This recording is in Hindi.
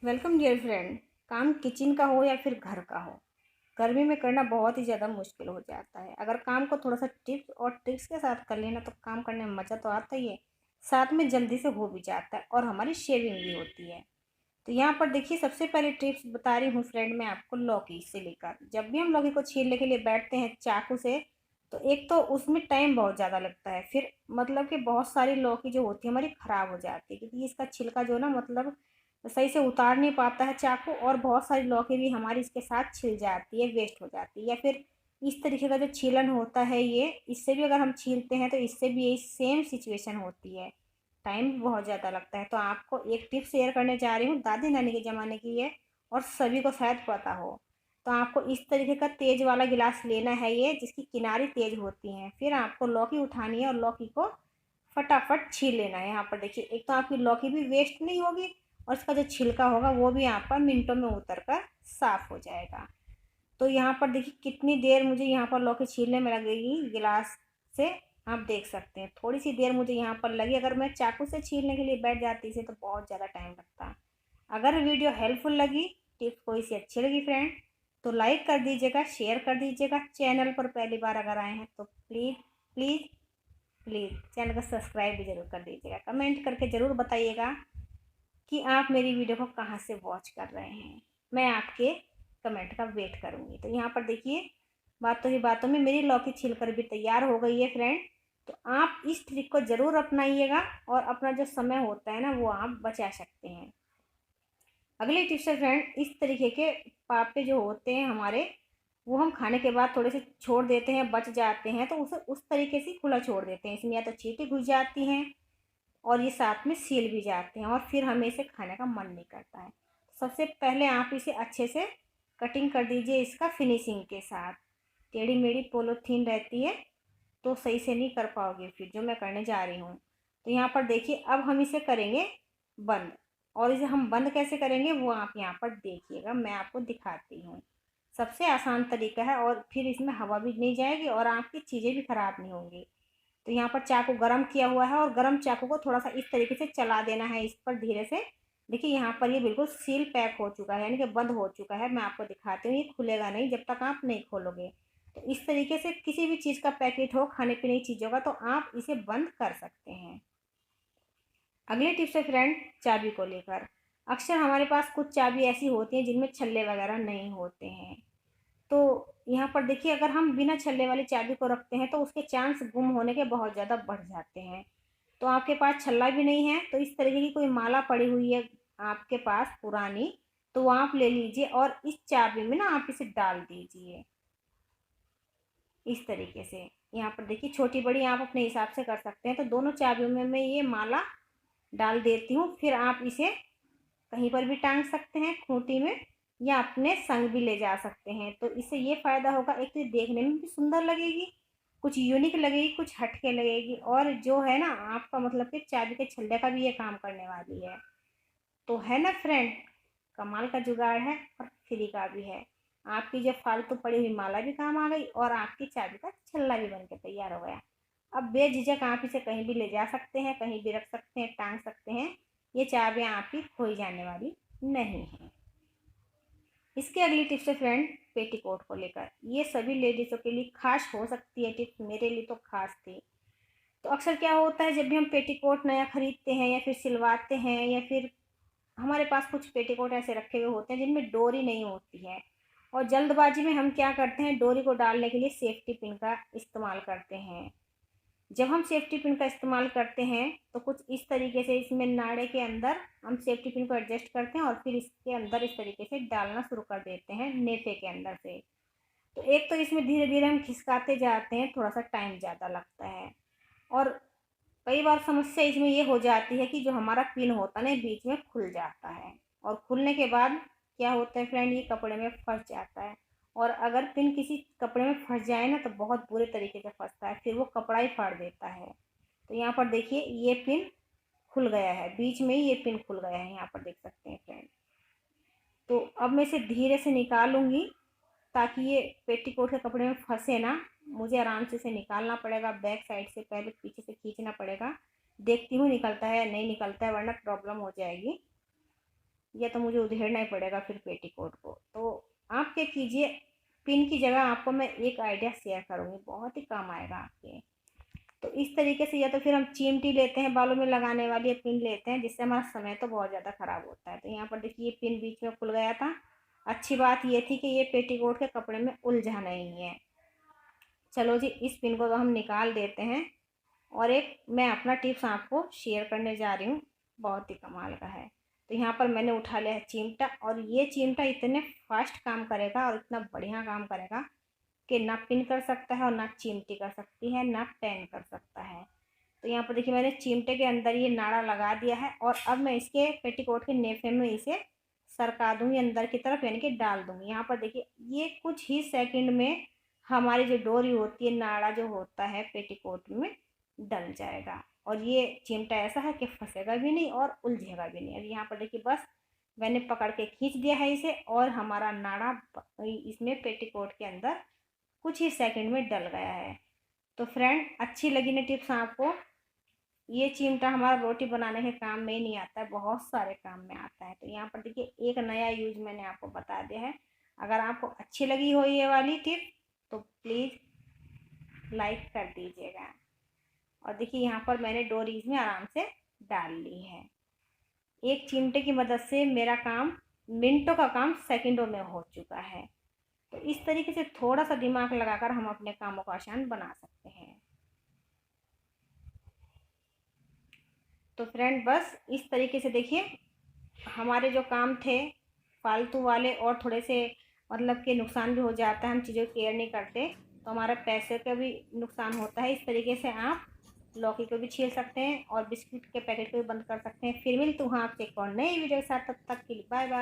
Welcome dear friend. काम किचन का हो या फिर घर का हो, गर्मी में करना बहुत ही ज़्यादा मुश्किल हो जाता है। अगर काम को थोड़ा सा टिप्स और ट्रिक्स के साथ कर लेना तो काम करने में मज़ा तो आता ही है, साथ में जल्दी से हो भी जाता है और हमारी शेविंग भी होती है। तो यहाँ पर देखिए, सबसे पहले टिप्स बता रही हूँ फ्रेंड मैं आपको। लौकी से लेकर जब भी हम लौकी को छीलने के लिए बैठते हैं चाकू से, तो एक तो उसमें टाइम बहुत ज़्यादा लगता है, फिर मतलब कि बहुत सारी लौकी जो होती है हमारी ख़राब हो जाती है, क्योंकि इसका छिलका जो ना मतलब सही से उतार नहीं पाता है चाकू, और बहुत सारी लौकी भी हमारी इसके साथ छिल जाती है, वेस्ट हो जाती है। या फिर इस तरीके का जो छीलन होता है, ये इससे भी अगर हम छीलते हैं तो इससे भी यही सेम सिचुएशन होती है, टाइम भी बहुत ज़्यादा लगता है। तो आपको एक टिप शेयर करने जा रही हूँ, दादी नानी के ज़माने की है और सभी को शायद पता हो। तो आपको इस तरीके का तेज वाला गिलास लेना है, ये जिसकी किनारी तेज होती हैं। फिर आपको लौकी उठानी है और लौकी को फटाफट छील लेना है। यहाँ पर देखिए, एक तो आपकी लौकी भी वेस्ट नहीं होगी और इसका जो छिलका होगा वो भी आपका मिनटों में उतर कर साफ हो जाएगा। तो यहाँ पर देखिए कितनी देर मुझे यहाँ पर लौकी छीलने में लगेगी गिलास से, आप देख सकते हैं। थोड़ी सी देर मुझे यहाँ पर लगी, अगर मैं चाकू से छीलने के लिए बैठ जाती इसे तो बहुत ज़्यादा टाइम लगता। अगर वीडियो हेल्पफुल लगी, टिप्स कोई सी अच्छी लगी फ्रेंड, तो लाइक कर दीजिएगा, शेयर कर दीजिएगा। चैनल पर पहली बार अगर आए हैं तो प्लीज़ प्लीज़ प्लीज़ चैनल को सब्सक्राइब भी ज़रूर कर दीजिएगा। कमेंट करके ज़रूर बताइएगा कि आप मेरी वीडियो को कहाँ से वॉच कर रहे हैं। मैं आपके कमेंट का वेट करूँगी। तो यहाँ पर देखिए, बातों ही बातों में मेरी लौकी छिलकर भी तैयार हो गई है फ्रेंड। तो आप इस ट्रिक को ज़रूर अपनाइएगा और अपना जो समय होता है ना वो आप बचा सकते हैं। अगले टिप्स है फ्रेंड, इस तरीके के पापे जो होते हैं हमारे, वो हम खाने के बाद थोड़े से छोड़ देते हैं, बच जाते हैं, तो उसे उस तरीके से खुला छोड़ देते हैं। इसमें या तो चींटी घुस जाती हैं और ये साथ में सील भी जाते हैं और फिर हमें इसे खाने का मन नहीं करता है। सबसे पहले आप इसे अच्छे से कटिंग कर दीजिए इसका फिनिशिंग के साथ। टेढ़ी मेढ़ी पोलोथीन रहती है तो सही से नहीं कर पाओगे फिर, जो मैं करने जा रही हूँ। तो यहाँ पर देखिए, अब हम इसे करेंगे बंद। और इसे हम बंद कैसे करेंगे वो आप यहाँ पर देखिएगा, मैं आपको दिखाती हूँ। सबसे आसान तरीका है और फिर इसमें हवा भी नहीं जाएगी और आपकी चीज़ें भी ख़राब नहीं होंगी। तो यहाँ पर चाकू गरम किया हुआ है और गरम चाकू को थोड़ा सा इस तरीके से चला देना है इस पर धीरे से। देखिए यहाँ पर ये बिल्कुल सील पैक हो चुका है, यानी कि बंद हो चुका है। मैं आपको दिखाती हूँ, ये खुलेगा नहीं जब तक आप नहीं खोलोगे। तो इस तरीके से किसी भी चीज़ का पैकेट हो, खाने पीने की चीज़ होगा, तो आप इसे बंद कर सकते हैं। अगले टिप्स है फ्रेंड, चाबी को लेकर। अक्सर हमारे पास कुछ चाबी ऐसी होती हैं जिनमें छल्ले वगैरह नहीं होते हैं। तो यहाँ पर देखिए, अगर हम बिना छल्ले वाली चाबी को रखते हैं तो उसके चांस गुम होने के बहुत ज़्यादा बढ़ जाते हैं। तो आपके पास छल्ला भी नहीं है तो इस तरीके की कोई माला पड़ी हुई है आपके पास पुरानी, तो वो आप ले लीजिए और इस चाबी में ना आप इसे डाल दीजिए इस तरीके से। यहाँ पर देखिए, छोटी बड़ी आप अपने हिसाब से कर सकते हैं। तो दोनों चाबियों में मैं ये माला डाल देती हूँ। फिर आप इसे कहीं पर भी टांग सकते हैं, खूंटी में, या अपने संग भी ले जा सकते हैं। तो इससे ये फ़ायदा होगा, एक तो ये देखने में भी सुंदर लगेगी, कुछ यूनिक लगेगी, कुछ हटके लगेगी, और जो है ना आपका मतलब कि चाबी के छल्ले का भी ये काम करने वाली है। तो है ना फ्रेंड, कमाल का जुगाड़ है और फ्री का भी है। आपकी जो फालतू पड़ी हुई माला भी काम आ गई और आपकी चाबी का छल्ला भी बन के तैयार हो गया। अब बेझिझक आप इसे कहीं भी ले जा सकते हैं, कहीं भी रख सकते हैं, टांग सकते हैं। ये चाबियाँ आपकी खोई जाने वाली नहीं है। इसके अगली टिप्स है फ्रेंड, पेटीकोट को लेकर। ये सभी लेडीज़ों के लिए खास हो सकती है टिप्स, मेरे लिए तो खास थी। तो अक्सर क्या होता है, जब भी हम पेटीकोट नया खरीदते हैं या फिर सिलवाते हैं, या फिर हमारे पास कुछ पेटीकोट ऐसे रखे हुए होते हैं जिनमें डोरी नहीं होती है, और जल्दबाजी में हम क्या करते हैं, डोरी को डालने के लिए सेफ्टी पिन का इस्तेमाल करते हैं। जब हम सेफ्टी पिन का इस्तेमाल करते हैं तो कुछ इस तरीके से इसमें नाड़े के अंदर हम सेफ्टी पिन को एडजस्ट करते हैं और फिर इसके अंदर इस तरीके से डालना शुरू कर देते हैं नेफे के अंदर से। तो एक तो इसमें धीरे धीरे हम खिसकाते जाते हैं, थोड़ा सा टाइम ज़्यादा लगता है, और कई बार समस्या इसमें ये हो जाती है कि जो हमारा पिन होता है ना बीच में खुल जाता है, और खुलने के बाद क्या होता है फ्रेंड, ये कपड़े में फंस जाता है। और अगर पिन किसी कपड़े में फंस जाए ना तो बहुत बुरे तरीके से फंसता है, फिर वो कपड़ा ही फाड़ देता है। तो यहाँ पर देखिए, ये पिन खुल गया है, बीच में ही ये पिन खुल गया है, यहाँ पर देख सकते हैं फ्रेंड। तो अब मैं इसे धीरे से निकालूंगी ताकि ये पेटीकोट के कपड़े में फंसे ना। मुझे आराम से इसे निकालना पड़ेगा, बैक साइड से पहले पीछे से खींचना पड़ेगा। देखती हूँ निकलता है या नहीं निकलता है, वरना प्रॉब्लम हो जाएगी। या तो मुझे उधेड़ना ही पड़ेगा फिर पेटीकोट को। तो आप क्या कीजिए, पिन की जगह आपको मैं एक आइडिया शेयर करूँगी, बहुत ही काम आएगा आपके। तो इस तरीके से या तो फिर हम चिमटी लेते हैं बालों में लगाने वाली, या पिन लेते हैं, जिससे हमारा समय तो बहुत ज़्यादा ख़राब होता है। तो यहाँ पर देखिए ये पिन बीच में खुल गया था। अच्छी बात ये थी कि ये पेटीकोट के कपड़े में उलझा नहीं है। चलो जी, इस पिन को तो हम निकाल देते हैं। और एक मैं अपना टिप्स आपको शेयर करने जा रही हूँ, बहुत ही कमाल का है। तो यहाँ पर मैंने उठा लिया है चिमटा, और ये चिमटा इतने फास्ट काम करेगा और इतना बढ़िया काम करेगा कि ना पिन कर सकता है और ना चिमटी कर सकती है, ना पेन कर सकता है। तो यहाँ पर देखिए मैंने चिमटे के अंदर ये नाड़ा लगा दिया है, और अब मैं इसके पेटीकोट के नेफे में इसे सरका दूंगी अंदर की तरफ, यानी कि डाल दूंगी। यहाँ पर देखिए ये कुछ ही सेकंड में हमारी जो डोरी होती है, नाड़ा जो होता है पेटीकोट में, डल जाएगा। और ये चिमटा ऐसा है कि फंसेगा भी नहीं और उलझेगा भी नहीं। अब यहाँ पर देखिए बस मैंने पकड़ के खींच दिया है इसे, और हमारा नाड़ा इसमें पेटीकोट के अंदर कुछ ही सेकंड में डल गया है। तो फ्रेंड, अच्छी लगी ना टिप्स आपको? ये चिमटा हमारा रोटी बनाने के काम में ही नहीं आता है, बहुत सारे काम में आता है। तो यहाँ पर देखिए एक नया यूज मैंने आपको बता दिया है। अगर आपको अच्छी लगी हो ये वाली टिप तो प्लीज़ लाइक कर दीजिएगा। और देखिए यहाँ पर मैंने डोरी इसमें आराम से डाल ली है। एक चिमटे की मदद से मेरा काम, मिनटों का काम सेकंडों में हो चुका है। तो इस तरीके से थोड़ा सा दिमाग लगाकर हम अपने कामों को आसान बना सकते हैं। तो फ्रेंड बस इस तरीके से देखिए हमारे जो काम थे फालतू वाले, और थोड़े से मतलब कि नुकसान भी हो जाता है, हम चीज़ों की केयर नहीं करते तो हमारा पैसे का भी नुकसान होता है। इस तरीके से आप लौकी को भी छील सकते हैं और बिस्किट के पैकेट को भी बंद कर सकते हैं। फिर मिलती हूँ आपसे एक और नई वीडियो के साथ, तब तक के लिए बाय बाय।